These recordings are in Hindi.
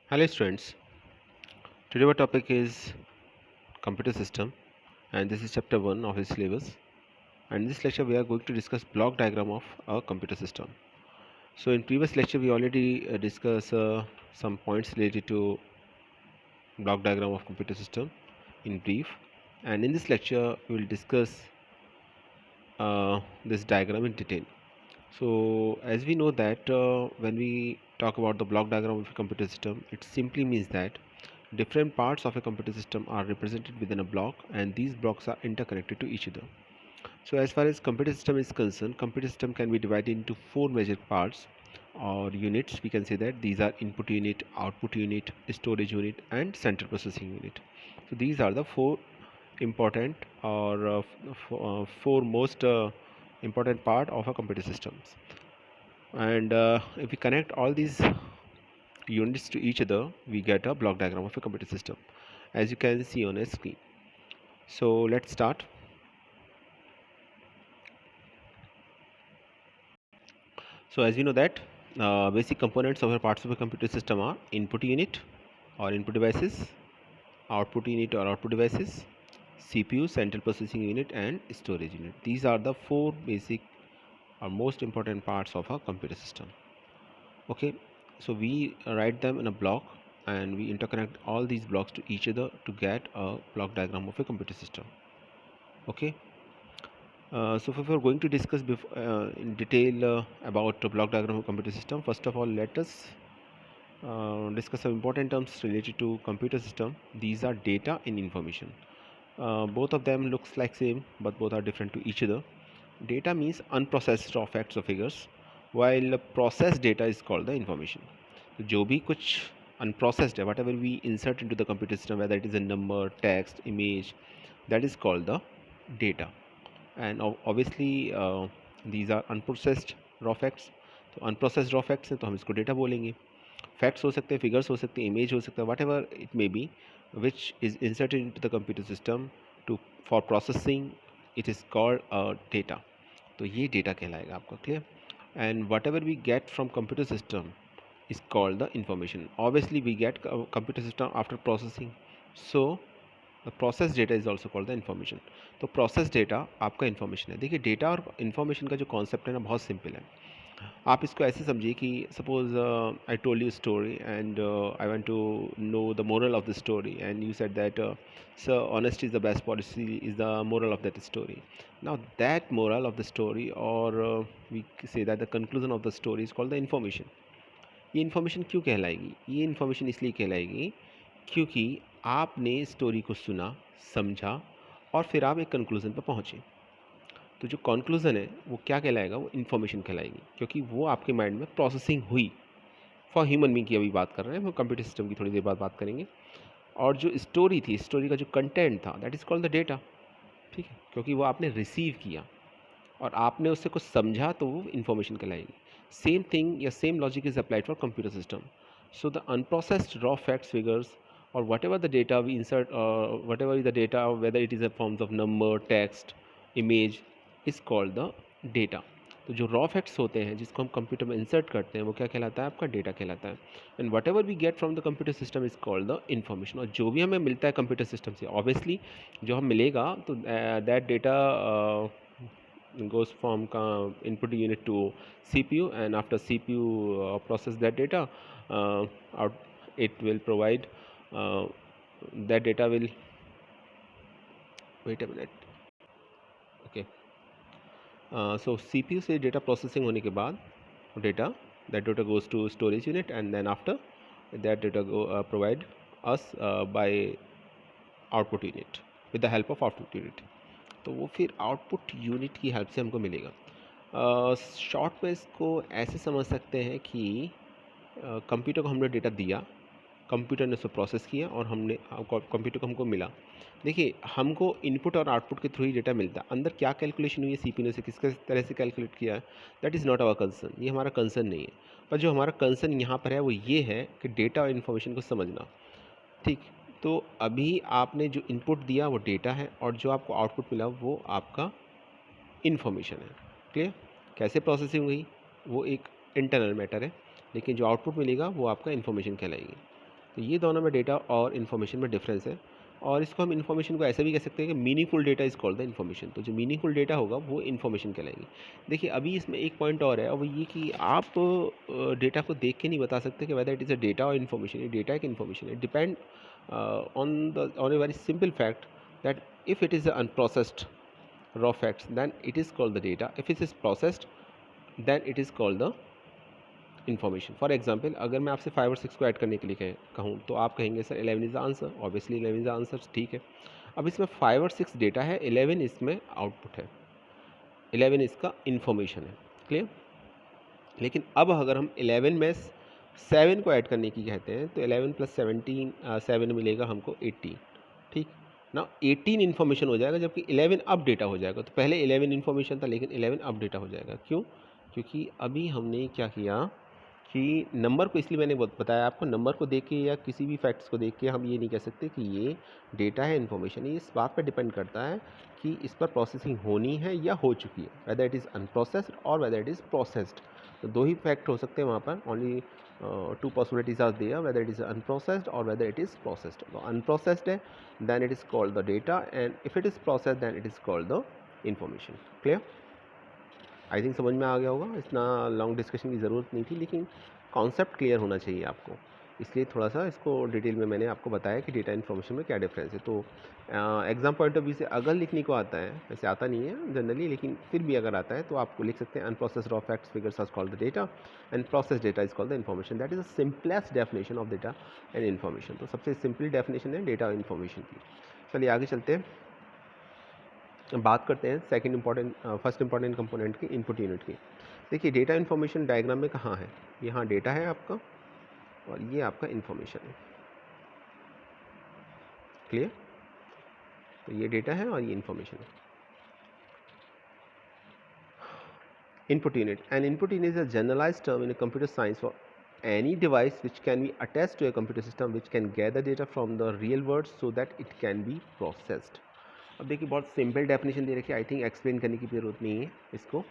Hello students, today our topic is computer system and this is chapter 1 of his syllabus, and in this lecture we are going to discuss block diagram of a computer system. So in previous lecture we already discussed some points related to block diagram of computer system in brief, and in this lecture we will discuss this diagram in detail. So as we know that when we talk about the block diagram of a computer system, it simply means that different parts of a computer system are represented within a block and these blocks are interconnected to each other. So as far as computer system is concerned, computer system can be divided into four major parts or units. We can say that these are input unit, output unit, storage unit and central processing unit. So these are the four important or four most important part of a computer systems. And if we connect all these units to each other, we get a block diagram of a computer system, as you can see on a screen. So let's start. So as we know that basic components of a parts of a computer system are input unit or input devices, output unit or output devices, CPU, central processing unit and storage unit. These are the four basic or most important parts of a computer system. Okay, so we write them in a block and we interconnect all these blocks to each other to get a block diagram of a computer system. Okay, so if we're going to discuss in detail about the block diagram of computer system, first of all let us discuss some important terms related to computer system. These are data and information. Both of them looks like same but both are different to each other. Data means unprocessed raw facts or figures, while processed data is called the information. तो जो भी कुछ unprocessed है, whatever we insert into the computer system, whether it is a number, text, image, that is called the data. And obviously these are unprocessed raw facts. तो unprocessed raw facts हैं तो हम इसको data बोलेंगे. Facts हो सकते हैं, figures हो सकते हैं, image हो सकता है, whatever it may be, which is inserted into the computer system to for processing, it is called data. तो ये data कहलाएगा आपका. Clear? And whatever we get from computer system is called the information. Obviously we get computer system after processing, so the process data is also called the information. तो process data आपका information है. देखिए data और information का जो concept है ना बहुत simple है. आप इसको ऐसे समझिए कि suppose I told you story and I want to know the moral of the story and you said that sir honest is the best policy is the moral of that story. Now that moral of the story और we say that the conclusion of the story is called the information. ये इन्फॉर्मेशन क्यों कहलाएगी? ये इन्फॉर्मेशन इसलिए कहलाएगी क्योंकि आपने स्टोरी को सुना, समझा और फिर आप एक कंक्लूजन पर पहुँचे. तो जो कंक्लूज़न है वो क्या कहलाएगा? वो इन्फॉर्मेशन कहलाएगी, क्योंकि वो आपके माइंड में प्रोसेसिंग हुई. फॉर ह्यूमन बीइंग की अभी बात कर रहे हैं, हम कंप्यूटर सिस्टम की थोड़ी देर बाद बात करेंगे. और जो स्टोरी थी, स्टोरी का जो कंटेंट था, that is called the data. ठीक है, क्योंकि वो आपने रिसीव किया और आपने उससे कुछ समझा तो वो इन्फॉर्मेशन कहलाएगी. सेम थिंग या same logic is applied for computer system. So the unprocessed raw facts, figures or whatever the data we insert, whatever is the data, whether it is a forms of number, text, image, is called the data. तो जो रॉ फैक्ट्स होते हैं जिसको हम कंप्यूटर में इंसर्ट करते हैं वो क्या कहलाता है? आपका डेटा कहलाता है. And whatever we get from the computer system is called the information. और जो भी हमें मिलता है कंप्यूटर सिस्टम से, ऑब्वियसली जो हम मिलेगा तो that data goes from input unit to CPU, and after CPU process that data, out it will provide that data will, wait a minute, okay. So CPU से data processing होने के बाद data, that data goes to storage unit, and then after that data provide us by output unit with the help of output unit. तो वो फिर आउटपुट यूनिट की हेल्प से हमको मिलेगा. शॉर्ट में इसको ऐसे समझ सकते हैं कि कंप्यूटर को हमने डेटा दिया, कंप्यूटर ने उसको प्रोसेस किया और हमने कंप्यूटर को हमको मिला. देखिए हमको इनपुट और आउटपुट के थ्रू ही डेटा मिलता है. अंदर क्या कैलकुलेशन हुई है सीपीयू ने, से किस तरह से कैलकुलेट किया है, that is not our concern. ये हमारा कंसर्न नहीं है. पर जो हमारा कंसर्न यहाँ पर है वो ये है कि डेटा और इन्फॉर्मेशन को समझना. ठीक, तो अभी आपने जो इनपुट दिया वो डेटा है और जो आपको आउटपुट मिला वो आपका इन्फॉर्मेशन है. क्लियर? कैसे प्रोसेसिंग हुई वो एक इंटरनल मैटर है, लेकिन जो आउटपुट मिलेगा वो आपका इन्फॉर्मेशन कहलाएगी. तो ये दोनों में डेटा और इन्फॉर्मेशन में डिफरेंस है। और इसको हम इन्फॉर्मेशन को ऐसा भी कह सकते हैं कि meaningful data is called the information. तो जो मीनिंगफुल डेटा होगा वो इन्फॉर्मेशन कहलाएगी। देखिए अभी इसमें एक पॉइंट और है, और वो ये कि आप डेटा को देख के नहीं बता सकते कि weather it is a data और इन्फॉर्मेशन। ये डेटा एक इन्फॉर्मेशन है, depend on a very simple fact that if it is unprocessed raw facts then it is called the data, if it is processed then it is called the information. For example अगर मैं आपसे 5 और 6 को ऐड करने के लिए कहूँ तो आप कहेंगे sir 11 is the answer, obviously 11 is the answer, ठीक है। अब इसमें 5 और 6 डेटा है, 11 इसमें आउटपुट है, 11 इसका इन्फॉर्मेशन है, क्लियर। लेकिन अब अगर हम 11 में 7 को ऐड करने की कहते हैं तो 11 प्लस 17 7 मिलेगा हमको 18, ठीक ना। 18 इन्फॉर्मेशन हो जाएगा जबकि 11 अब डेटा हो जाएगा। तो पहले 11 इन्फॉर्मेशन था लेकिन 11 अब डेटा हो जाएगा। क्यों? क्योंकि अभी हमने क्या किया कि नंबर को, इसलिए मैंने बताया आपको, नंबर को देख के या किसी भी फैक्ट्स को देख के हम ये नहीं कह सकते कि ये डेटा है, इन्फॉर्मेशन है। ये इस बात पर डिपेंड करता है कि इस पर प्रोसेसिंग होनी है या हो चुकी है, वेदर इट इज़ अनप्रोसेस्ड और वेदर इट इज़ प्रोसेस्ड। तो दो ही फैक्ट हो सकते हैं वहाँ पर, only two possibilities are there, whether it is unprocessed और वेदर इट इज़ प्रोसेस्ड। तो अनप्रोसेस्ड है then it is called the data, and if it is processed then it is called the information. clear? I think समझ में आ गया होगा। इतना लॉन्ग डिस्कशन की ज़रूरत नहीं थी, लेकिन कॉन्सेप्ट क्लियर होना चाहिए आपको, इसलिए थोड़ा सा इसको डिटेल में मैंने आपको बताया कि डेटा इन्फॉर्मेशन में क्या डिफरेंस है। तो एग्जाम पॉइंट ऑफ व्यू से अगर लिखने को आता है, वैसे आता नहीं है जनरली, लेकिन फिर भी अगर आता है तो आपको लिख सकते हैं unprocessed raw facts figures are called the data and process data is called the information. That is the simplest definition of data and information. तो सबसे सिंपल डेफिनेशन है डेटा और इन्फॉर्मेशन की। चलिए आगे चलते हैं, बात करते हैं second important first important component की, इनपुट यूनिट की। देखिए डेटा इन्फॉर्मेशन डायग्राम में कहाँ है, यहाँ डेटा है आपका और ये आपका इन्फॉर्मेशन है, क्लियर। तो ये डेटा है और ये इन्फॉर्मेशन है। Input unit, an input unit is a generalized term in computer science for any device which can be attached to a computer system which can gather data from the real world so that it can be processed. अब देखिए बहुत सिंपल डेफिनेशन दे रखी है, आई थिंक एक्सप्लेन करने की ज़रूरत नहीं है इसको।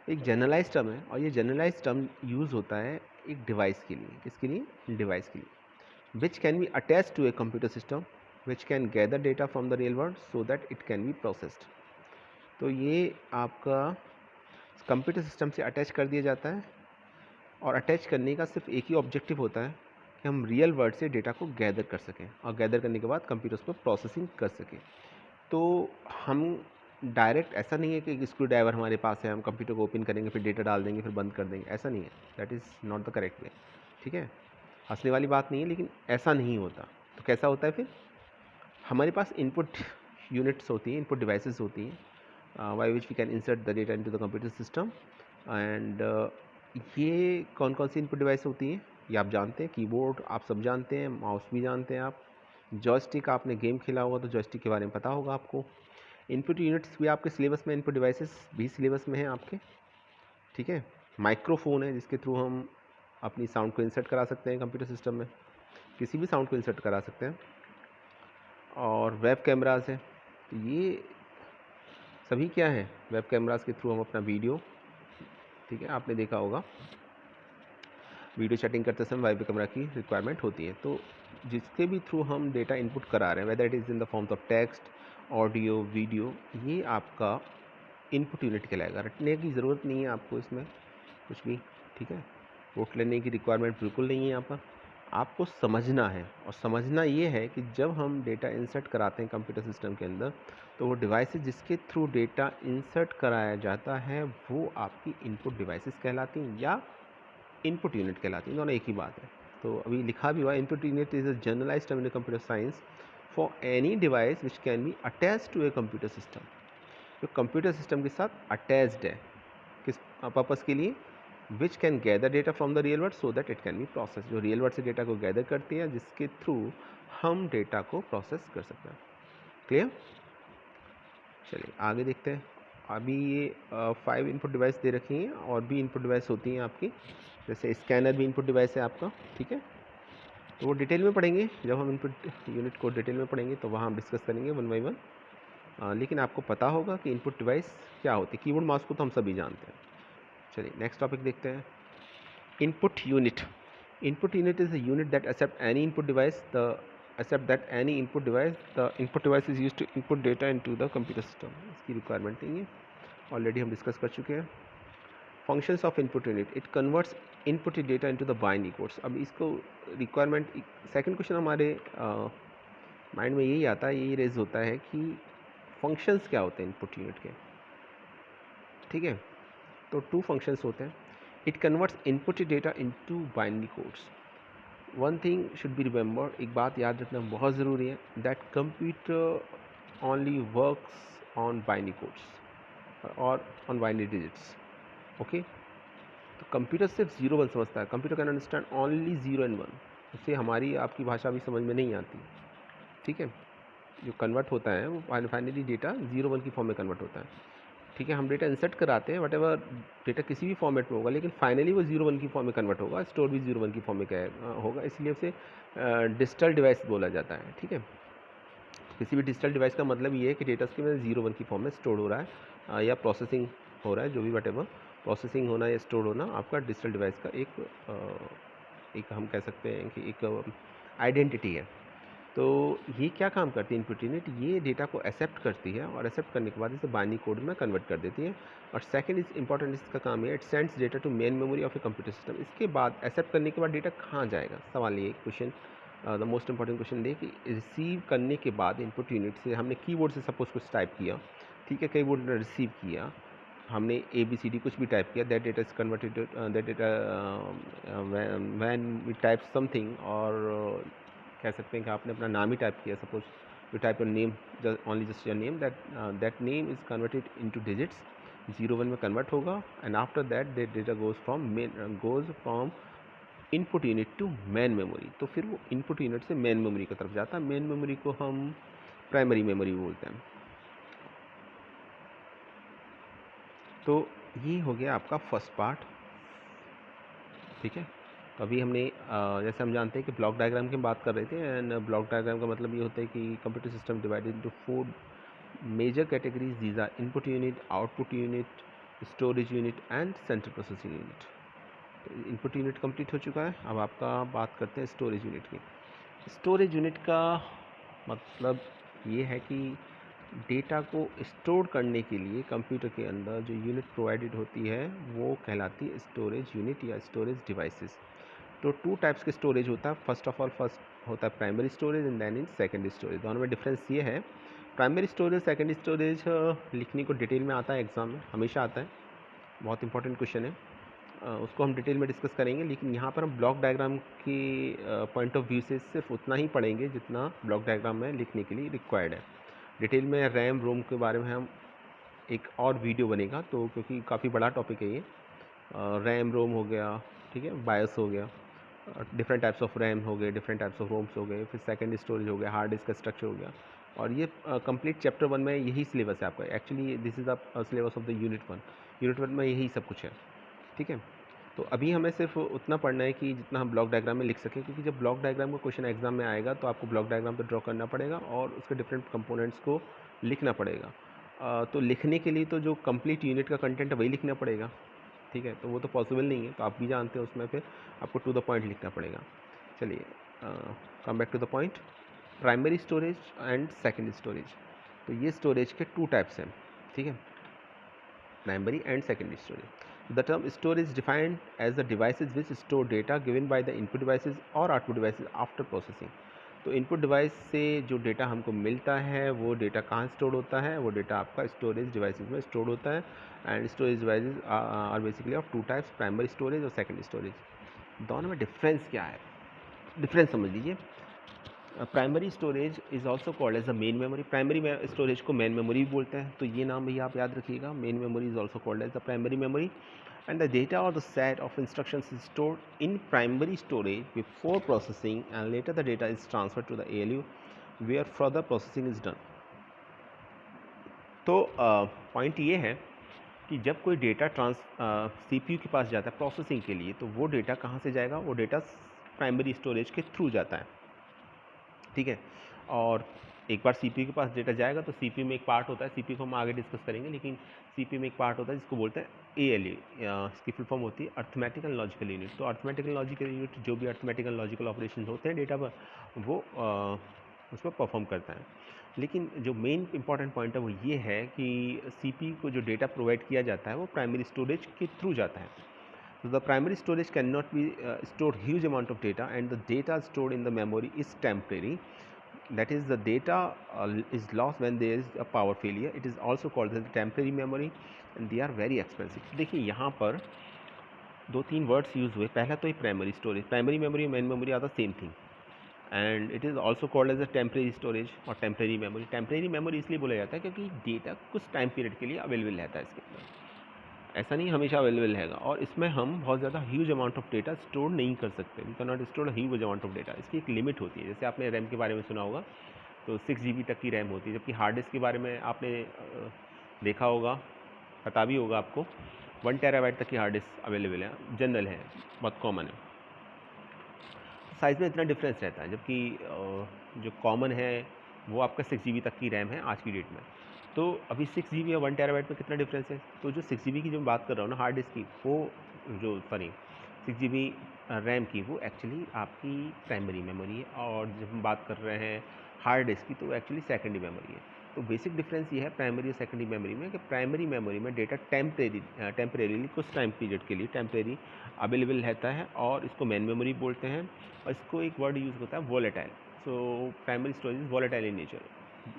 एक जनरलाइज टर्म है और ये जनरलाइज टर्म यूज़ होता है एक डिवाइस के लिए। किसके लिए? डिवाइस के लिए। Which can be attach to a computer system which can gather data from the real world so that it can be processed. तो ये आपका कंप्यूटर सिस्टम से अटैच कर दिया जाता है और अटैच करने का सिर्फ एक ही ऑब्जेक्टिव होता है कि हम रियल वर्ल्ड से डेटा को गैदर कर सकें और गैदर करने के बाद कंप्यूटर्स पर प्रोसेसिंग कर सकें। तो हम डायरेक्ट, ऐसा नहीं है कि स्क्रू ड्राइवर हमारे पास है, हम कंप्यूटर को ओपन करेंगे फिर डेटा डाल देंगे फिर बंद कर देंगे, ऐसा नहीं है। That is not the correct way, ठीक है। हंसने वाली बात नहीं है, लेकिन ऐसा नहीं होता। तो कैसा होता है फिर? हमारे पास इनपुट यूनिट्स होती हैं, इनपुट डिवाइसेस होती हैं, by which we can insert the data into the computer system. And ये कौन कौन सी इनपुट डिवाइस होती हैं ये आप जानते हैं। कीबोर्ड आप सब जानते हैं, माउस भी जानते हैं आप, जॉयस्टिक, आपने गेम खेला होगा तो जॉयस्टिक के बारे में पता होगा आपको। इनपुट यूनिट्स भी आपके सिलेबस में, इनपुट डिवाइसेस भी सिलेबस में हैं आपके, ठीक है। माइक्रोफोन है जिसके थ्रू हम अपनी साउंड को इंसर्ट करा सकते हैं कंप्यूटर सिस्टम में, किसी भी साउंड को इंसर्ट करा सकते हैं। और वेब कैमराज है, तो ये सभी क्या है, वेब कैमराज के थ्रू हम अपना वीडियो, ठीक है, आपने देखा होगा वीडियो चैटिंग करते समय वेब कैमरा की रिक्वायरमेंट होती है। तो जिसके भी थ्रू हम डेटा इनपुट करा रहे हैं, weather it is in the forms of text, audio, video, ये आपका इनपुट यूनिट कहलाएगा। रटने की ज़रूरत नहीं है आपको इसमें कुछ भी, ठीक है। नोट लेने की रिक्वायरमेंट बिल्कुल नहीं है यहाँ पर, आपको समझना है। और समझना ये है कि जब हम डेटा इंसर्ट कराते हैं कंप्यूटर सिस्टम के अंदर, तो वो डिवाइसेस जिसके थ्रू डेटा इंसर्ट कराया जाता है वो आपकी इनपुट डिवाइसेस कहलाती हैं या इनपुट यूनिट कहलाती हैं, दोनों एक ही बात है। तो अभी लिखा भी हुआ, input unit is a generalized term in computer science for any device which can be attach to a computer system, जो कंप्यूटर सिस्टम के साथ अटैच्ड है, किस पर्पज़ के लिए? Which can gather data from the real world so that it can be process, जो रियल वर्ल्ड से डेटा को गैदर करती है जिसके थ्रू हम डेटा को प्रोसेस कर सकते हैं। क्लियर? चलिए आगे देखते हैं। अभी ये 5 इनपुट डिवाइस दे रखी हैं, और भी इनपुट डिवाइस होती हैं आपकी, जैसे स्कैनर भी इनपुट डिवाइस है आपका, ठीक है। तो वो डिटेल में पढ़ेंगे, जब हम इनपुट यूनिट को डिटेल में पढ़ेंगे तो वहाँ हम डिस्कस करेंगे वन बाई वन। लेकिन आपको पता होगा कि इनपुट डिवाइस क्या होती है। कीबोर्ड माउस को तो हम सभी जानते हैं। चलिए नेक्स्ट टॉपिक देखते हैं, input unit. Input unit is a unit that accept any input device. The input device is used to input data into the computer system. इसकी requirement नहीं है, ऑलरेडी हम डिस्कस कर चुके हैं. Functions of input unit, it converts input data into the binary codes. अब इसको रिक्वायरमेंट, सेकंड क्वेश्चन हमारे माइंड में यही आता है, यही रेज होता है कि फंक्शंस क्या होते हैं इनपुट यूनिट के. ठीक है, तो 2 फंक्शंस होते हैं. It converts input data into binary codes. One thing should be remember, एक बात याद रखना बहुत ज़रूरी है, that computer only works on binary codes और ऑन बाइनरी डिजिट्स. ओके, तो कंप्यूटर सिर्फ 0 1 समझता है. Computer can understand only 0 and 1. उससे हमारी आपकी भाषा भी समझ में नहीं आती. ठीक है, जो कन्वर्ट होता है वो फाइनली डेटा 0 1 की फॉर्म में कन्वर्ट होता है. ठीक है, हम डेटा इंसर्ट कराते हैं, वट एवर डेटा किसी भी फॉर्मेट में होगा, लेकिन फाइनली वो 0 1 की फॉर्म में कन्वर्ट होगा. स्टोर भी 0 1 की फॉर्म में होगा, इसलिए उसे डिजिटल डिवाइस बोला जाता है. ठीक है, किसी भी डिजिटल डिवाइस का मतलब ये है कि डेटा उसके में 0 1 की फॉर्म में स्टोर हो रहा है या प्रोसेसिंग हो रहा है, जो भी वट एवर प्रोसेसिंग होना या स्टोर होना आपका डिजिटल डिवाइस का एक हम कह सकते हैं कि एक आइडेंटिटी है. तो ये क्या काम करती है इनपुट यूनिट, ये डेटा को एक्सेप्ट करती है और एक्सेप्ट करने के बाद इसे बाइनरी कोड में कन्वर्ट कर देती है. और सेकंड इज इंपॉर्टेंट, इसका काम है, it sends data to main memory of a computer system. इसके बाद एक्सेप्ट करने के बाद डेटा कहाँ जाएगा, सवाल ये question, the most important question ये कि रिसीव करने के बाद इनपुट यूनिट से हमने कीबोर्ड से सपोज कुछ टाइप किया. ठीक है, कीबोर्ड ने रिसीव किया, हमने ABCD कुछ भी टाइप किया, that data is converted, that data when we type something, और कह सकते हैं कि आपने अपना नाम ही टाइप किया, suppose you type your name, only just your name, that name is converted into digits, 0 1 में कन्वर्ट होगा. And after that data goes from input unit to main memory. तो फिर वो इनपुट यूनिट से मेन मेमोरी की तरफ जाता है. मेन मेमोरी को हम प्राइमरी मेमोरी बोलते हैं. तो ये हो गया आपका फर्स्ट पार्ट. ठीक है, तो अभी हमने जैसे हम जानते हैं कि ब्लॉक डायग्राम की बात कर रहे थे, एंड ब्लॉक डायग्राम का मतलब ये होता है कि computer system divided into 4 major categories. These are input unit, output unit, storage unit and central processing unit. तो इनपुट यूनिट कंप्लीट हो चुका है. अब आपका बात करते हैं स्टोरेज यूनिट की. स्टोरेज यूनिट का मतलब ये है कि डेटा को स्टोर करने के लिए कंप्यूटर के अंदर जो यूनिट प्रोवाइडेड होती है वो कहलाती है स्टोरेज यूनिट या स्टोरेज डिवाइसेस. तो 2 टाइप्स के स्टोरेज होता है. फर्स्ट होता है primary storage and then in secondary storage. दोनों में डिफरेंस ये है, प्राइमरी स्टोरेज सेकेंडरी स्टोरेज लिखने को डिटेल में आता है, एग्जाम में हमेशा आता है, बहुत इंपॉर्टेंट क्वेश्चन है. उसको हम डिटेल में डिस्कस करेंगे, लेकिन यहाँ पर हम ब्लॉक डायग्राम की पॉइंट ऑफ व्यू से सिर्फ उतना ही पढ़ेंगे जितना ब्लॉक डायग्राम में लिखने के लिए रिक्वायर्ड है. डिटेल में रैम रोम के बारे में हम एक और वीडियो बनेगा, तो क्योंकि काफ़ी बड़ा टॉपिक है ये. रैम रोम हो गया, ठीक है, बायोस हो गया, डिफरेंट टाइप्स ऑफ रैम हो गए, डिफरेंट टाइप्स ऑफ रोम्स हो गए, फिर सेकंड स्टोरेज हो गया, हार्ड डिस्क का स्ट्रक्चर हो गया. और ये कंप्लीट चैप्टर 1 में यही सिलेबस है आपका. Actually this is the syllabus of the unit 1. Unit 1 में यही सब कुछ है. ठीक है, तो अभी हमें सिर्फ उतना पढ़ना है कि जितना हम ब्लॉक डायग्राम में लिख सकें, क्योंकि जब ब्लॉक डायग्राम का क्वेश्चन एग्जाम में आएगा तो आपको ब्लॉक डायग्राम पर ड्रॉ करना पड़ेगा और उसके डिफरेंट कंपोनेंट्स को लिखना पड़ेगा. तो लिखने के लिए तो जो कंप्लीट यूनिट का कंटेंट है वही लिखना पड़ेगा. ठीक है, तो वो तो पॉसिबल नहीं है, तो आप भी जानते हैं उसमें फिर आपको टू द पॉइंट लिखना पड़ेगा. चलिए, come back to the point. Primary storage and secondary storage. तो ये स्टोरेज के 2 टाइप्स हैं. ठीक है, primary and secondary storage. The term storage is defined as the devices which store data given by the input devices or output devices after processing. तो इनपुट डिवाइस से जो डेटा हमको मिलता है वो डेटा कहाँ स्टोर होता है, वो डेटा आपका स्टोरेज डिवाइसेस में स्टोर होता है. And storage devices are basically of 2 types, primary storage और सेकेंडरी स्टोरेज. दोनों में डिफरेंस क्या है, डिफरेंस समझ लीजिए. Primary storage is also called as a main memory. Primary storage को मेन मेमोरी भी बोलते हैं, तो ये नाम भी आप याद रखिएगा. Main memory is also called as the primary memory. And the data or the set of instructions is stored in primary storage before processing, and later the data is transferred to the ALU where further processing is done. तो पॉइंट ये है कि जब कोई डेटा CPU के पास जाता है प्रोसेसिंग के लिए, तो वो डेटा कहाँ से जाएगा, वो डेटा प्राइमरी स्टोरेज के थ्रू जाता है. ठीक है, और एक बार सीपीयू के पास डेटा जाएगा तो सीपीयू में एक पार्ट होता है, सीपीयू को हम आगे डिस्कस करेंगे, लेकिन सीपीयू में एक पार्ट होता है जिसको बोलते हैं एएलयू, इसकी फुल फॉर्म होती है अर्थमेटिक एंड लॉजिकल यूनिट। तो अर्थमेटिक एंड लॉजिकल यूनिट जो भी अर्थमेटिक एंड लॉजिकल ऑपरेशन होते हैं डेटा पर, वो उस पर परफॉर्म करता है। लेकिन जो मेन इंपॉर्टेंट पॉइंट है वो ये है कि सीपीयू को जो डेटा प्रोवाइड किया जाता है वो प्राइमरी स्टोरेज के थ्रू जाता है। So the primary storage cannot be store huge amount of data, and the data stored in the memory is temporary. That is, the data is lost when there is a power failure. It is also called as temporary memory, and they are very expensive. देखिए यहाँ पर दो तीन वर्ड्स यूज़ हुए। पहला तो ये प्राइमरी स्टोरेज, प्राइमरी मेमोरी और main memory are the same thing, and it is also called as a temporary storage और टेम्प्रेरी मेमोरी। टेम्प्रेरी मेमोरी इसलिए बोला जाता है क्योंकि डेटा कुछ टाइम पीरियड के लिए अवेलेबल रहता है इसके अंदर, ऐसा नहीं हमेशा अवेलेबल रहेगा। और इसमें हम बहुत ज़्यादा huge amount of data store नहीं कर सकते, we can not store huge amount of data. इसकी एक लिमिट होती है। जैसे आपने रैम के बारे में सुना होगा, तो 6 GB तक की रैम होती है, जबकि हार्ड डिस्क के बारे में आपने देखा होगा, पता भी होगा आपको, 1 TB तक की हार्ड डिस्क अवेलेबल है, जनरल है, बहुत कॉमन है। साइज़ में इतना डिफरेंस रहता है, जबकि जो कॉमन है वो आपका 6 GB तक की रैम है आज की डेट में। तो अभी 6 GB और 1 TB में कितना डिफरेंस है? तो जो 6 GB की जो बात कर रहा हूँ ना हार्ड डिस्क की, वो जो 6 GB रैम की, वो एक्चुअली आपकी प्राइमरी मेमोरी है, और जब हम बात कर रहे हैं हार्ड डिस्क की तो एक्चुअली सेकेंडरी मेमोरी है। तो बेसिक डिफरेंस ये है प्राइमरी और सेकेंडरी मेमोरी में कि प्राइमरी मेमोरी में डेटा टेम्परेरीली कुछ टाइम पीरियड के लिए टेम्परेरी अवेलेबल रहता है, और इसको मेन मेमोरी बोलते हैं। और इसको एक वर्ड यूज़ होता है volatile. So primary storage is volatile in nature.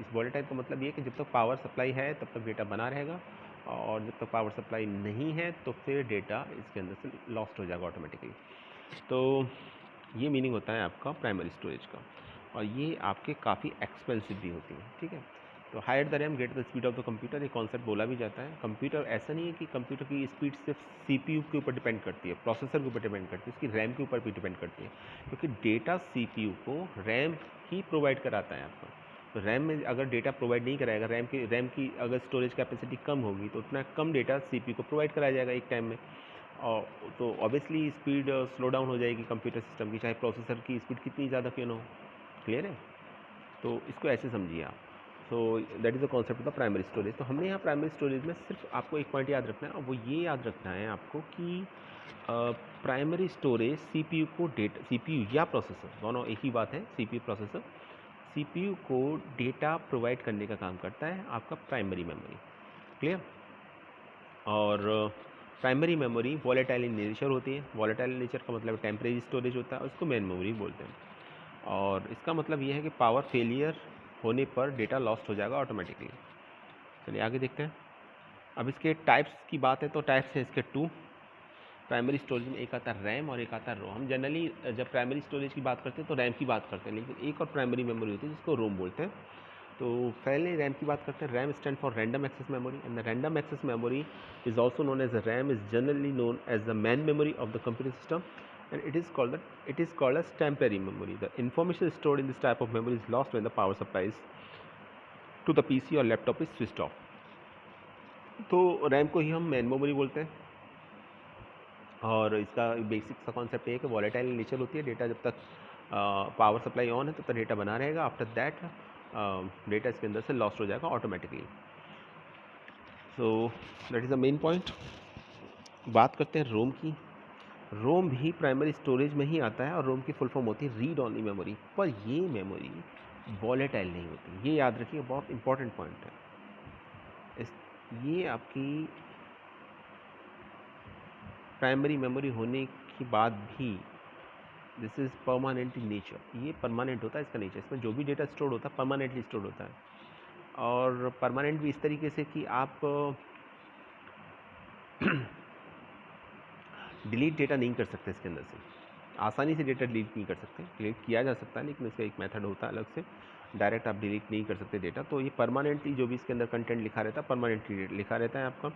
इस वॉलेटाइल का मतलब ये है कि जब तक पावर सप्लाई है तब तक डेटा बना रहेगा, और जब तक पावर सप्लाई नहीं है तो फिर डेटा इसके अंदर से लॉस्ट हो जाएगा ऑटोमेटिकली। तो ये मीनिंग होता है आपका प्राइमरी स्टोरेज का, और ये आपके काफ़ी एक्सपेंसिव भी होती है, ठीक है। तो higher the RAM greater the speed of the computer, ये कॉन्सेप्ट बोला भी जाता है। कंप्यूटर ऐसा नहीं है कि कंप्यूटर की स्पीड सिर्फ सीपीयू के ऊपर डिपेंड करती है, प्रोसेसर के ऊपर डिपेंड करती है, उसकी रैम के ऊपर भी डिपेंड करती है, क्योंकि डेटा सीपीयू को रैम ही प्रोवाइड कराता है आपको। तो रैम में अगर डेटा प्रोवाइड नहीं कराएगा, रैम की अगर स्टोरेज कैपेसिटी कम होगी तो उतना कम डेटा सीपीयू को प्रोवाइड कराया जाएगा एक टाइम में, और तो ऑब्वियसली स्पीड स्लो डाउन हो जाएगी कंप्यूटर सिस्टम की, चाहे प्रोसेसर की स्पीड कितनी ज़्यादा क्यों ना हो। क्लियर है? तो इसको ऐसे समझिए आप। So that is the concept of the primary storage. तो हमने यहाँ प्राइमरी स्टोरेज में सिर्फ आपको एक पॉइंट याद रखना है, और वो ये याद रखना है आपको कि प्राइमरी स्टोरेज सीपीयू को सीपीयू या प्रोसेसर, दोनों एक ही बात है, सीपीयू प्रोसेसर, सीपीयू को डेटा प्रोवाइड करने का काम करता है आपका प्राइमरी मेमोरी। क्लियर? और primary memory volatile in nature होती है। वॉलेटाइल नेचर का मतलब टेम्परेरी स्टोरेज होता है, उसको मेन मेमोरी बोलते हैं। और इसका मतलब ये है कि पावर फेलियर होने पर डेटा लॉस्ट हो जाएगा ऑटोमेटिकली। चलिए आगे देखते हैं। अब इसके टाइप्स की बात है तो टाइप्स हैं इसके 2। प्राइमरी स्टोरेज में एक आता है रैम और एक आता है रोम। हम जनरली जब प्राइमरी स्टोरेज की बात करते हैं तो रैम की बात करते हैं, लेकिन एक और प्राइमरी मेमोरी होती है जिसको रोम बोलते हैं। तो पहले रैम की बात करते हैं। RAM stand for random access memory, and the random access memory is also known as the RAM, is generally known as the main memory of the computer system, and it is called as temporary memory. The information stored in this type of memory is lost when the power supply to the PC or laptop is switched off. तो रैम को ही हम मेन मेमोरी बोलते हैं, और इसका बेसिक सा कॉन्सेप्ट ये है कि वॉलेटाइल नेचर होती है। डेटा जब तक पावर सप्लाई ऑन है तब तक डेटा बना रहेगा, आफ्टर दैट डेटा इसके अंदर से लॉस्ट हो जाएगा automatically. So that is the main point. बात करते हैं रोम की। रोम भी प्राइमरी स्टोरेज में ही आता है, और रोम की फुल फॉर्म होती है रीड ओनली मेमोरी, पर ये मेमोरी वॉलेटाइल नहीं होती। ये याद रखिए, बहुत इंपॉर्टेंट पॉइंट है। ये आपकी प्राइमरी मेमोरी होने के बाद भी this is permanent in nature. ये परमानेंट होता है इसका नेचर। इसमें जो भी डेटा स्टोर होता है परमानेंटली स्टोर होता है, और परमानेंट भी इस तरीके से कि आप डिलीट डेटा नहीं कर सकते इसके अंदर से, आसानी से डेटा डिलीट नहीं कर सकते। डिलीट किया जा सकता है लेकिन इसका एक मेथड होता है अलग से, डायरेक्ट आप डिलीट नहीं कर सकते डेटा। तो ये परमानेंटली जो भी इसके अंदर कंटेंट लिखा रहता है परमानेंटली लिखा रहता है आपका।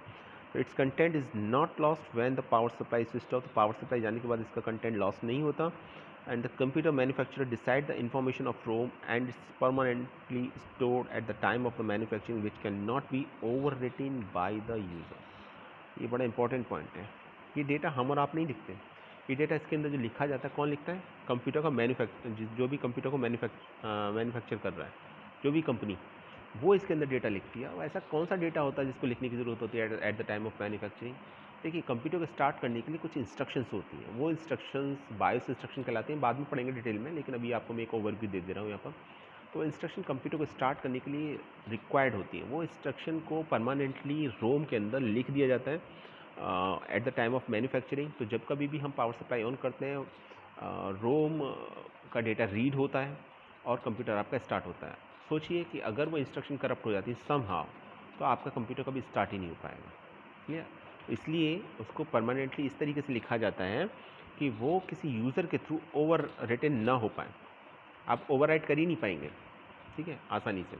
तो it's content is not lost when the power supply switched off. तो पावर सप्लाई जाने के बाद इसका कंटेंट लॉस्ट नहीं होता। And the computer manufacturer decide the information of ROM and it's permanently stored at the time of the manufacturing which can not be overwritten by the user. ये बड़ा इंपॉर्टेंट पॉइंट है। ये डेटा हम और आप नहीं लिखते, ये डेटा इसके अंदर जो लिखा जाता है कौन लिखता है? कंप्यूटर का मैन्युफैक्चर, जो भी कंप्यूटर को मैन्युफैक्चर कर रहा है, जो भी कंपनी वो इसके अंदर डेटा लिखती है। और ऐसा कौन सा डेटा होता है जिसको लिखने की ज़रूरत होती है eight the time of manufacturing? देखिए, कंप्यूटर को स्टार्ट करने के लिए कुछ इंस्ट्रक्शंस होती हैं, वो इंस्ट्रक्शंस बायोस इंस्ट्रक्शन कहलाते हैं, बाद में पढ़ेंगे डिटेल में, लेकिन अभी आपको मैं एक ओवरव्यू दे रहा हूँ यहाँ पर। तो इंस्ट्रक्शन कंप्यूटर को स्टार्ट करने के लिए रिक्वायर्ड होती है, वो इंस्ट्रक्शन को परमानेंटली रोम के अंदर लिख दिया जाता है eight the time of manufacturing. तो जब कभी भी हम पावर सप्लाई ऑन करते हैं, रोम का डेटा रीड होता है और कंप्यूटर आपका स्टार्ट होता है। सोचिए कि अगर वो इंस्ट्रक्शन करप्ट हो जाती है समहाउ, तो आपका कंप्यूटर कभी स्टार्ट ही नहीं हो पाएगा। क्लियर? इसलिए उसको परमानेंटली इस तरीके से लिखा जाता है कि वो किसी यूज़र के थ्रू ओवर रिटन ना हो पाए, आप ओवरराइट कर ही नहीं पाएंगे, ठीक है, आसानी से।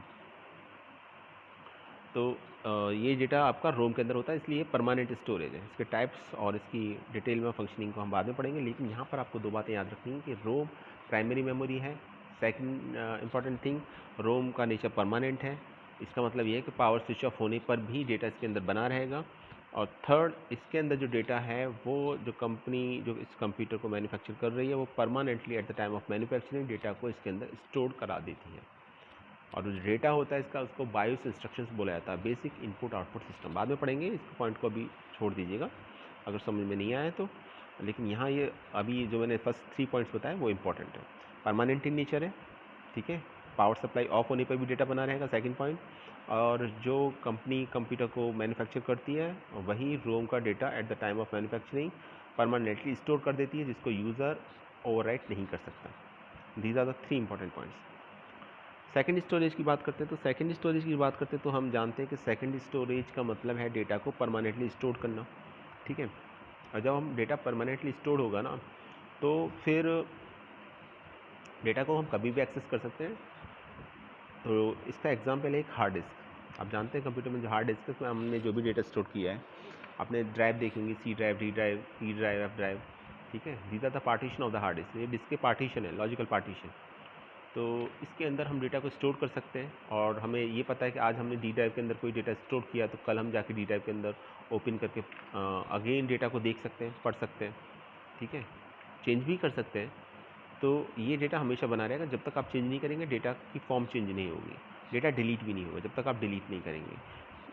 तो ये डेटा आपका रोम के अंदर होता है, इसलिए परमानेंट स्टोरेज है। इसके टाइप्स और इसकी डिटेल में फंक्शनिंग को हम बाद में पढ़ेंगे, लेकिन यहाँ पर आपको दो बातें याद रखनी है कि रोम प्राइमरी मेमोरी है। सेकंड इंपॉर्टेंट थिंग, रोम का नेचर परमानेंट है। इसका मतलब ये है कि पावर स्विच ऑफ होने पर भी डेटा इसके अंदर बना रहेगा। और थर्ड, इसके अंदर जो डेटा है वो जो कंपनी जो इस कंप्यूटर को मैन्युफैक्चर कर रही है वो permanently eight the time of manufacturing data को इसके अंदर स्टोर करा देती है। और जो डेटा होता है इसका, उसको बायोस इंस्ट्रक्शंस बोला जाता है, बेसिक इनपुट आउटपुट सिस्टम। बाद में पढ़ेंगे, इस पॉइंट को अभी छोड़ दीजिएगा अगर समझ में नहीं आया तो। लेकिन यहाँ ये अभी जो मैंने फर्स्ट 3 पॉइंट्स बताए वो इंपॉर्टेंट है। परमानेंट इन नेचर है, ठीक है, पावर सप्लाई ऑफ होने पर भी डेटा बना रहेगा, सेकंड पॉइंट। और जो कंपनी कंप्यूटर को मैन्युफैक्चर करती है वही रोम का data at the time of manufacturing permanently store कर देती है, जिसको यूज़र ओवरराइट नहीं कर सकता। These are the 3 important points. Second storage की बात करते हैं, तो सेकंड स्टोरेज की बात करते हैं तो हम जानते हैं कि सेकंड स्टोरेज का मतलब है डेटा को परमानेंटली स्टोर करना, ठीक है। और जब हम डेटा परमानेंटली स्टोर होगा ना, तो फिर डेटा को हम कभी भी एक्सेस कर सकते हैं। तो इसका एग्जांपल है एक हार्ड डिस्क। आप जानते हैं कंप्यूटर में जो हार्ड डिस्क है उसमें हमने जो भी डेटा स्टोर किया है, आपने ड्राइव देखी होंगी, C drive, D drive, E drive, F drive, ठीक है। These are the partition of the hard disk. ये डिस्क के पार्टीशन है, लॉजिकल पार्टीशन। तो इसके अंदर हम डेटा को स्टोर कर सकते हैं, और हमें ये पता है कि आज हमने डी ड्राइव के अंदर कोई डेटा स्टोर किया तो कल हम जाके डी ड्राइव के अंदर ओपन करके अगेन डेटा को देख सकते हैं, पढ़ सकते हैं, ठीक है, चेंज भी कर सकते हैं। तो ये डेटा हमेशा बना रहेगा, जब तक आप चेंज नहीं करेंगे डेटा की फॉर्म चेंज नहीं होगी, डेटा डिलीट भी नहीं होगा जब तक आप डिलीट नहीं करेंगे।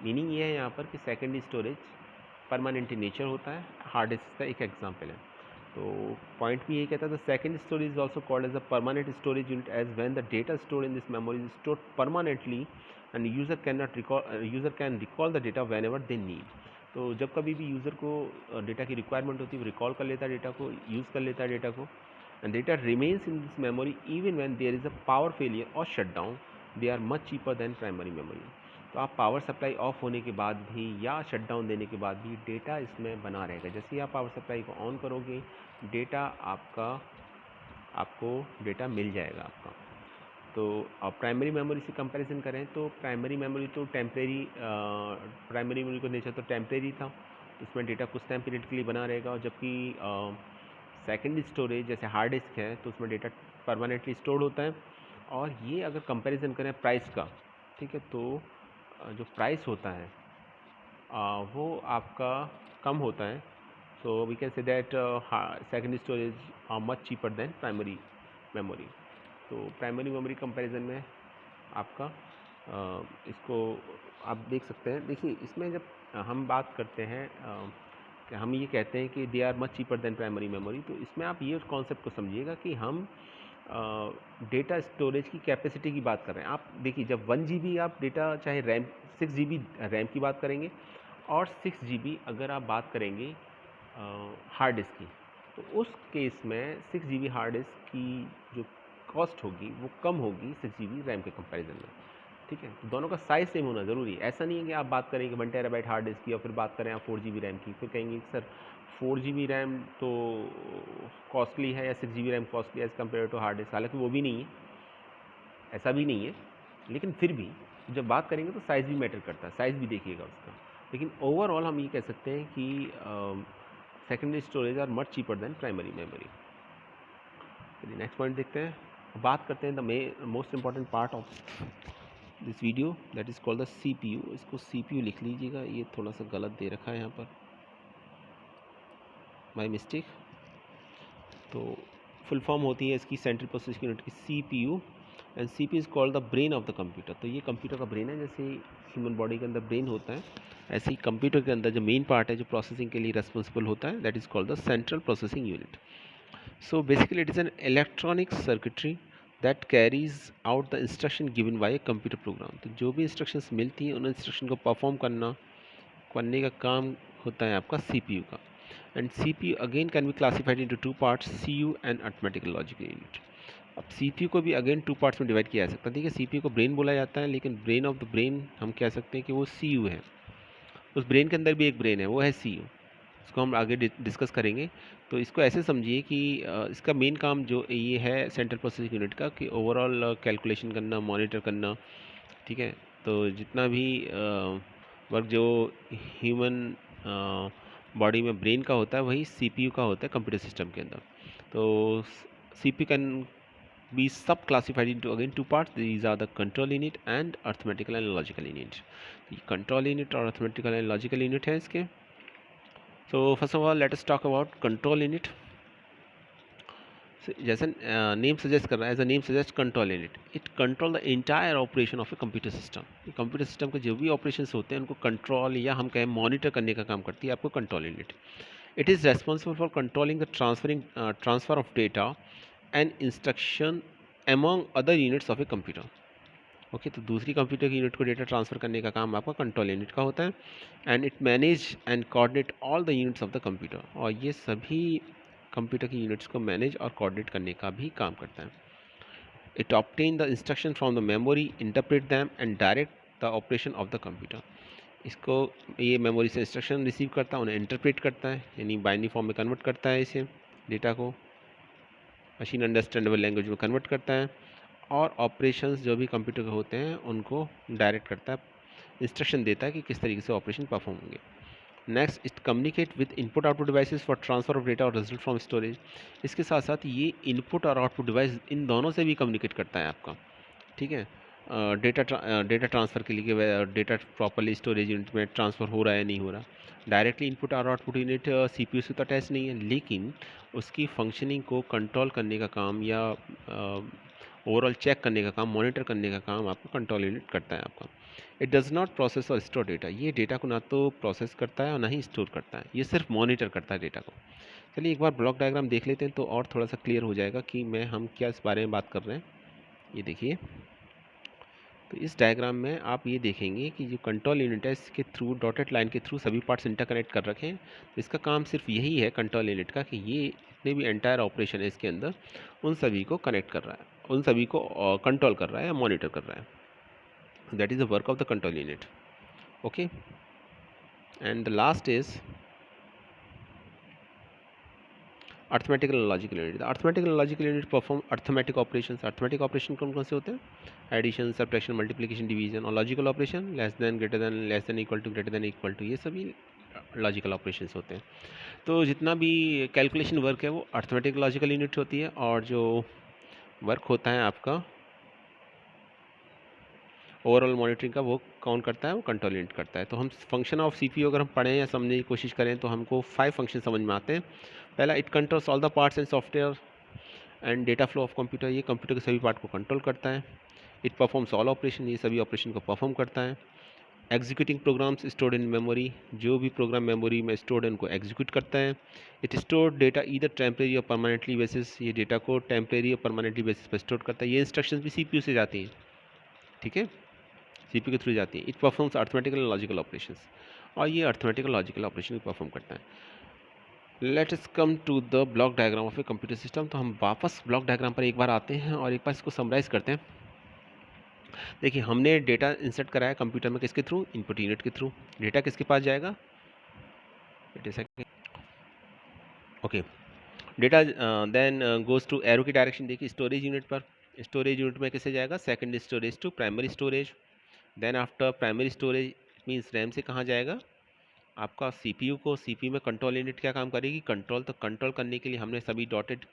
मीनिंग ये है यहाँ पर कि secondary storage permanent in nature होता है, हार्ड डिस्क का एक एग्जाम्पल है। तो पॉइंट भी ये कहता है, the second storage is also called as a permanent storage unit as when the data stored in this memory is stored permanently and user can recall the data whenever they need. तो जब कभी भी यूज़र को डेटा की रिक्वायरमेंट होती है वो रिकॉल कर लेता है, डेटा को यूज़ कर लेता है डेटा को, and data remains in this memory even when there is a power failure or shutdown. They are much cheaper than primary memory. तो आप पावर सप्लाई ऑफ होने के बाद भी या शटडाउन देने के बाद भी डेटा इसमें बना रहेगा। जैसे ही आप पावर सप्लाई को ऑन करोगे डेटा आपको डेटा मिल जाएगा आपका। तो आप प्राइमरी मेमोरी से कंपैरिजन करें तो प्राइमरी मेमोरी तो प्राइमरी मेमोरी का नेचर तो टेम्परेरी था, इसमें डेटा कुछ टाइम पीरियड के लिए बना रहेगा। और जबकि सेकेंडरी स्टोरेज जैसे हार्ड डिस्क है तो उसमें डेटा परमानेंटली स्टोर्ड होता है। और ये अगर कंपैरिजन करें प्राइस का, ठीक है, तो जो प्राइस होता है वो आपका कम होता है। So we can say that secondary storage are much cheaper than primary memory. तो प्राइमरी मेमोरी कंपैरिजन में आपका इसको आप देख सकते हैं। देखिए, इसमें जब हम बात करते हैं कि हम ये कहते हैं कि they are much cheaper than primary memory, तो इसमें आप ये कॉन्सेप्ट को समझिएगा कि हम डेटा स्टोरेज की कैपेसिटी की बात कर रहे हैं। आप देखिए, जब 1 GB आप डेटा, चाहे रैम 6 GB रैम की बात करेंगे और 6 GB अगर आप बात करेंगे हार्ड डिस्क की, तो उस केस में 6 GB हार्ड डिस्क की जो कॉस्ट होगी वो कम होगी 6 GB रैम के कंपैरिजन में, ठीक है। तो दोनों का साइज़ सेम होना ज़रूरी है। ऐसा नहीं है कि आप बात करें कि 1 TB हार्ड डिस्क की और फिर बात करें आप 4 GB रैम की, फिर कहेंगे कि सर 4 GB रैम तो कॉस्टली है या 6 GB RAM costly as compare to hard disk. हालांकि वो भी नहीं है, ऐसा भी नहीं है, लेकिन फिर भी जब बात करेंगे तो साइज़ भी मैटर करता है, साइज़ भी देखिएगा उसका। लेकिन ओवरऑल हम ये कह सकते हैं कि secondary storage are much cheaper than primary memory. चलिए नेक्स्ट पॉइंट देखते हैं। बात करते हैं the most important part of this video, that is called the CPU। इसको CPU लिख लीजिएगा, ये थोड़ा सा गलत दे रखा है यहाँ पर, माय मिस्टेक। तो फुल फॉर्म होती है इसकी सेंट्रल प्रोसेसिंग यूनिट की CPU, and CPU is called the brain of the computer. तो ये कंप्यूटर का ब्रेन है, जैसे ह्यूमन बॉडी के अंदर ब्रेन होता है, ऐसे ही कंप्यूटर के अंदर जो मेन पार्ट है जो प्रोसेसिंग के लिए रेस्पॉन्सिबल होता है, that is called the central processing unit. So basically it is an electronic circuitry that carries out the instruction given by a computer program। तो जो भी इंस्ट्रक्शंस मिलती हैं उन इंस्ट्रक्शन को परफॉर्म करने का काम होता है आपका CPU का। And CPU again can be classified into two parts, CU and arithmetic logical unit. अब CPU को भी अगेन टू पार्ट्स में डिवाइड किया जा सकता है। ठीक है, CPU को ब्रेन बोला जाता है, लेकिन ब्रेन ऑफ द ब्रेन हम कह सकते हैं कि वो CU है। उस ब्रेन के अंदर भी एक ब्रेन है, वो है CU। इसको हम आगे डिस्कस करेंगे। तो इसको ऐसे समझिए कि इसका मेन काम जो ये है सेंट्रल प्रोसेसिंग यूनिट का, कि ओवरऑल कैलकुलेशन करना, मॉनिटर करना। ठीक है, तो जितना भी वर्क जो ह्यूमन बॉडी में ब्रेन का होता है वही CPU का होता है कंप्यूटर सिस्टम के अंदर। तो CPU can be sub classified into again two parts, these are the control unit and arithmetical and logical unit. Control unit और अर्थमेटिकल एंड लॉजिकल यूनिट है इसके। So first of all let us talk about control unit। जैसे नेम सजेस्ट कर रहा है, as a name suggest control unit, it control the entire operation of a computer system. Computer system के जो भी ऑपरेशंस होते हैं उनको कंट्रोल या हम कहें मॉनिटर करने का काम करती है आपको control unit. It is responsible for controlling the transfer of data and instruction among other units of a computer. Okay, तो दूसरी कंप्यूटर की यूनिट को डेटा ट्रांसफर करने का काम आपका कंट्रोल यूनिट का होता है। And it manage and coordinate all the units of the computer, और ये सभी कंप्यूटर की यूनिट्स को मैनेज और कोऑर्डिनेट करने का भी काम करता है। It obtain the instruction from the memory, interpret them and direct the operation of the computer. इसको ये मेमोरी से इंस्ट्रक्शन रिसीव करता है, उन्हें इंटरप्रेट करता है, यानी बाइनरी फॉर्म में कन्वर्ट करता है, इसे डेटा को मशीन अंडरस्टैंडेबल लैंग्वेज में कन्वर्ट करता है, और ऑपरेशंस जो भी कंप्यूटर के होते हैं उनको डायरेक्ट करता है, इंस्ट्रक्शन देता है कि किस तरीके से ऑपरेशन परफॉर्म होंगे। Next, it communicate with input output devices for transfer of data और रिजल्ट फ्रॉम स्टोरेज। इसके साथ साथ ये इनपुट और आउटपुट डिवाइस इन दोनों से भी कम्युनिकेट करता है आपका। ठीक है, डेटा ट्रांसफ़र के लिए डेटा प्रॉपरली स्टोरेज यूनिट में ट्रांसफ़र हो रहा है नहीं हो रहा। डायरेक्टली इनपुट और आउटपुट यूनिट CPU से तो अटैच नहीं है, लेकिन उसकी फंक्शनिंग को कंट्रोल करने का काम या ओवरऑल चेक करने का काम, मॉनिटर करने का काम आपका कंट्रोल यूनिट करता है आपका। इट डज़ नॉट प्रोसेस और स्टोर डेटा। ये डेटा को ना तो प्रोसेस करता है और ना ही स्टोर करता है, ये सिर्फ मॉनिटर करता है डेटा को। चलिए एक बार ब्लॉक डायग्राम देख लेते हैं तो और थोड़ा सा क्लियर हो जाएगा कि हम क्या इस बारे में बात कर रहे हैं। ये देखिए, तो इस डायग्राम में आप ये देखेंगे कि जो कंट्रोल यूनिट है इसके थ्रू, डॉटेड लाइन के थ्रू सभी पार्ट्स इंटरकनेक्ट कर रखे हैं। तो इसका काम सिर्फ यही है कंट्रोल यूनिट का, कि ये जितने भी एंटायर ऑपरेशन है इसके अंदर उन सभी को कनेक्ट कर रहा है, उन सभी को कंट्रोल कर रहा है या मॉनिटर कर रहा है। That is the work of the control unit. Okay, and the last is arithmetical and logical unit. Arithmetical and logical unit perform arithmetic operation. Arithmetic operation कौन कौन से होते हैं? Addition, subtraction, multiplication, division. और logical operation less than, greater than, less than equal to, greater than equal to, ये सभी लॉजिकल ऑपरेशंस होते हैं। तो जितना भी कैलकुलेशन वर्क है वो अर्थमेटिक लॉजिकल यूनिट होती है, और जो वर्क होता है आपका ओवरऑल मॉनिटरिंग का, वो कौन करता है? वो कंट्रोल यूनिट करता है। तो हम फंक्शन ऑफ CPU अगर हम पढ़ें या समझने की कोशिश करें तो हमको 5 फंक्शन समझ में आते हैं। पहला, it controls all the parts and software and data flow of computer. ये कंप्यूटर के सभी पार्ट को कंट्रोल करता है। इट परफॉर्म्स ऑल ऑपरेशन, ये सभी ऑपरेशन को परफॉर्म करता है। Executing programs stored in memory, जो भी प्रोग्राम मेमोरी में स्टोर्ड है उनको एग्जीक्यूट करता है। It store data either temporary और परमानेंटली बेसिस, ये डेटा को टेम्परेरी और परमानेंटली बेसिस पर स्टोर करता है। ये इंस्ट्रक्शंस भी CPU से जाती हैं, ठीक है, CPU के थ्रू जाती है। It performs arithmetical and logical operations, और ये अर्थमेटिकल लॉजिकल ऑपरेशन परफॉर्म करता है। Let us come to the block diagram of a computer system. तो हम वापस ब्लॉक डायग्राम पर एक बार आते हैं और एक बार इसको समराइज़ करते हैं। देखिए, हमने डेटा इंसर्ट कराया कंप्यूटर में किसके थ्रू? इनपुट यूनिट के थ्रू। डेटा किसके पास जाएगा? Okay, data then goes to arrow की डायरेक्शन देखिए स्टोरेज यूनिट पर। स्टोरेज यूनिट में किसे जाएगा? Secondary storage to primary storage. Then after primary storage means RAM से कहाँ जाएगा? आपका CPU को। CPU में कंट्रोल यूनिट क्या काम करेगी? कंट्रोल। तो कंट्रोल करने के लिए हमने सभी डॉटेड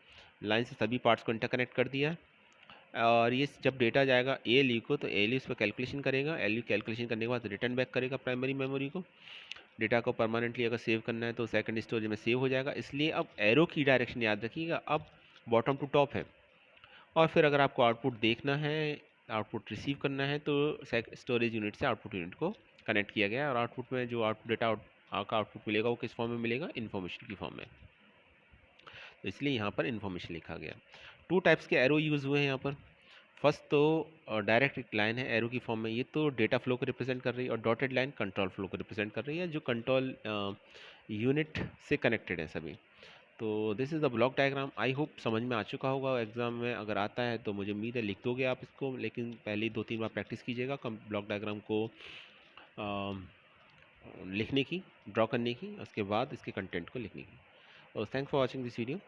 लाइन से सभी पार्ट्स को इंटरकनेक्ट कर दिया। और ये जब डेटा जाएगा ALU को, तो ALU इस पर कैलकुलेशन करेगा। ALU कैलकुलेशन करने के बाद रिटर्न बैक करेगा प्राइमरी मेमोरी को। डेटा को परमानेंटली अगर सेव करना है तो सेकंड स्टोरेज में सेव हो जाएगा। इसलिए अब एरो की डायरेक्शन याद रखिएगा, अब बॉटम टू टॉप है। और फिर अगर आपको आउटपुट देखना है, आउटपुट रिसीव करना है, तो स्टोरेज यूनिट से आउटपुट यूनिट को कनेक्ट किया गया है और आउटपुट में जो आउटपुट डेटा का आउटपुट मिलेगा वो किस फॉर्म में मिलेगा, इन्फॉर्मेशन की फॉर्म में। तो इसलिए यहाँ पर इन्फॉर्मेशन लिखा गया। टू टाइप्स के एरो यूज़ हुए हैं यहाँ पर। फर्स्ट तो डायरेक्ट एक लाइन है एरो की फॉर्म में, ये तो डेटा फ्लो को रिप्रेजेंट कर रही है, और डॉटेड लाइन कंट्रोल फ्लो को रिप्रेजेंट कर रही है, जो कंट्रोल यूनिट से कनेक्टेड है सभी। तो this is the block diagram. I hope समझ में आ चुका होगा। एग्जाम में अगर आता है तो मुझे उम्मीद है लिख दोगे आप इसको, लेकिन पहले 2-3 बार प्रैक्टिस कीजिएगा कम ब्लॉक डायग्राम को लिखने की, ड्रॉ करने की, उसके बाद इसके कंटेंट को लिखने की। और thanks for watching this video.